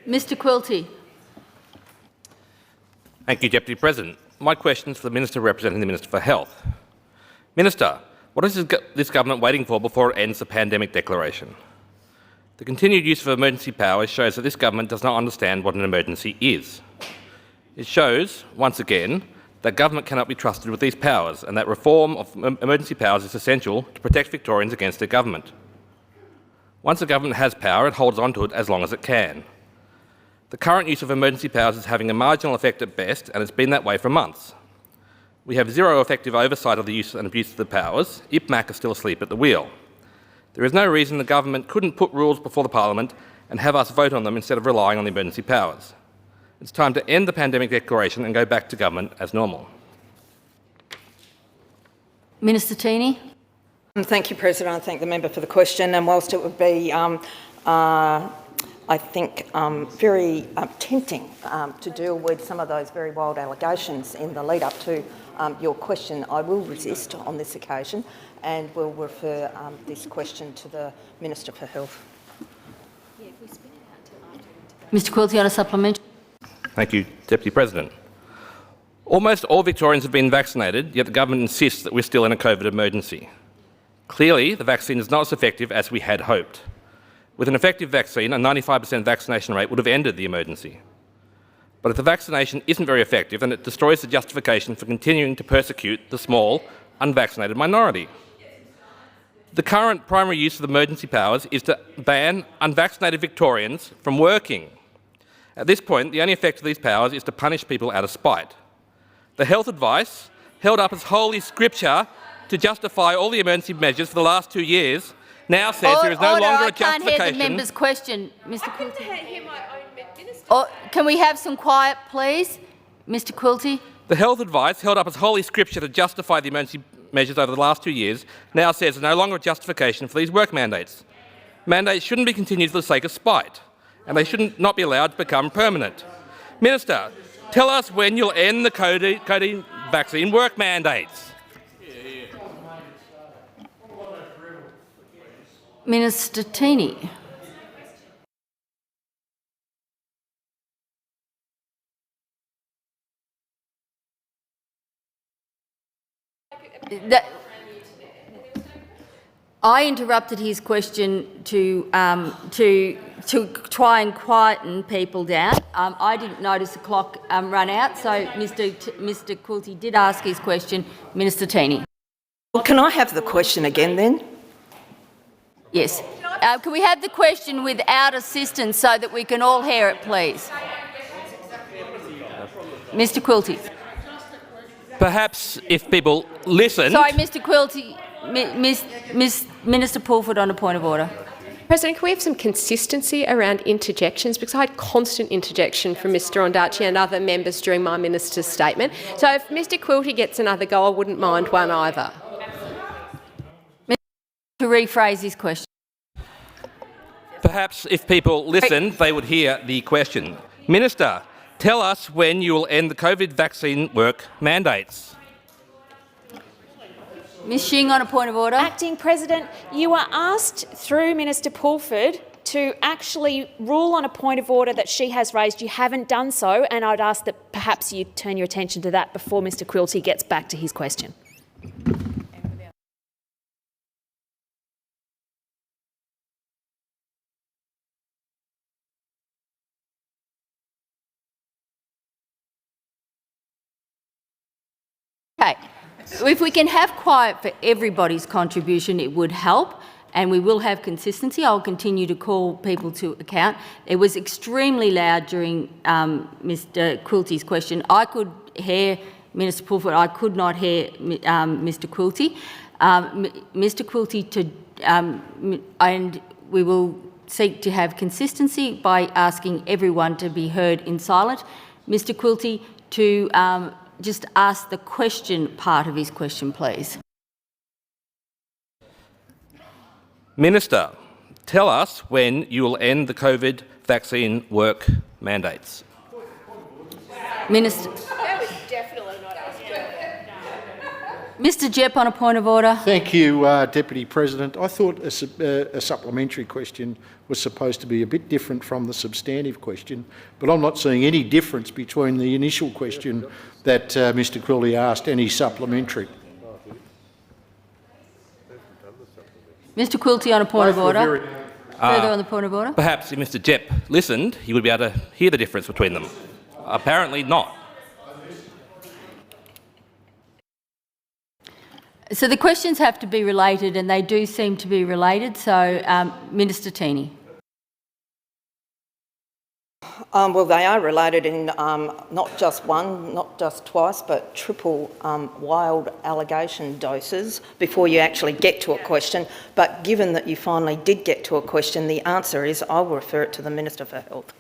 Mr Quilty. Thank you, Deputy President. My question is for the Minister representing the Minister for Health. Minister, what is this government waiting for before it ends the pandemic declaration? The continued use of emergency powers shows that this government does not understand what an emergency is. It shows, once again, that government cannot be trusted with these powers and that reform of emergency powers is essential to protect Victorians against their government. Once a government has power, it holds on to it as long as it can. The current use of emergency powers is having a marginal effect at best, and it's been that way for months. We have zero effective oversight of the use and abuse of the powers. IPMAC is still asleep at the wheel. There is no reason the government couldn't put rules before the Parliament and have us vote on them instead of relying on the emergency powers. It's time to end the pandemic declaration and go back to government as normal. Minister Tini. Thank you, President. I thank the member for the question. And whilst it would be, I think, very tempting to deal with some of those very wild allegations in the lead-up to your question, I will resist on this occasion and will refer this question to the Minister for Health. Mr Quilty on a supplementary. Thank you, Deputy President. Almost all Victorians have been vaccinated, yet the government insists that we're still in a COVID emergency. Clearly, the vaccine is not as effective as we had hoped. With an effective vaccine, a 95% vaccination rate would have ended the emergency. But if the vaccination isn't very effective, then it destroys the justification for continuing to persecute the small, unvaccinated minority. The current primary use of emergency powers is to ban unvaccinated Victorians from working. At this point, the only effect of these powers is to punish people out of spite. The health advice, held up as holy scripture to justify all the emergency measures for the last 2 years, now says there is no longer a justification. I can't hear the member's question, Mr Quilty. Can we have some quiet, please? Mr Quilty. The health advice, held up as holy scripture to justify the emergency measures over the last 2 years, now says there's no longer a justification for these work mandates. Mandates shouldn't be continued for the sake of spite, and they shouldn't not be allowed to become permanent. Minister, tell us when you'll end the COVID vaccine work mandates. Minister Tini. I interrupted his question to try and quieten people down. I didn't notice the clock run out, so Mr Quilty did ask his question. Minister Tini. Well, can I have the question again then? Yes. Can we have the question without assistance so that we can all hear it, please? Mr Quilty. Perhaps if people listen... Sorry, Mr Quilty. Minister Pulford on a point of order. President, can we have some consistency around interjections? Because I had constant interjection from Mr Ondaatje and other members during my minister's statement. So if Mr Quilty gets another go, I wouldn't mind one either. To rephrase his question. Perhaps if people listened, they would hear the question. Minister, tell us when you will end the COVID vaccine work mandates. Ms Shing on a point of order. Acting President, you were asked through Minister Pulford to actually rule on a point of order that she has raised. You haven't done so, and I'd ask that perhaps you turn your attention to that before Mr Quilty gets back to his question. Okay. If we can have quiet for everybody's contribution, it would help, and we will have consistency. I'll continue to call people to account. It was extremely loud during Mr Quilty's question. I could hear Minister Pulford. I could not hear Mr Quilty. Mr Quilty, and we will seek to have consistency by asking everyone to be heard in silence. Mr Quilty, to just ask the question part of his question, please. Minister, tell us when you will end the COVID vaccine work mandates. Minister. That was definitely not asked. Mr Jepp on a point of order. Thank you, Deputy President. I thought a supplementary question was supposed to be a bit different from the substantive question, but I'm not seeing any difference between the initial question that Mr Quilty asked and his supplementary. Mr Quilty on a point of order. Further on the point of order. Perhaps if Mr Jepp listened, he would be able to hear the difference between them. Apparently not. So the questions have to be related, and they do seem to be related. So, Minister Teeny. Well, they are related in not just one, not just twice, but triple wild allegation doses before you actually get to a question. But given that you finally did get to a question, the answer is I will refer it to the Minister for Health.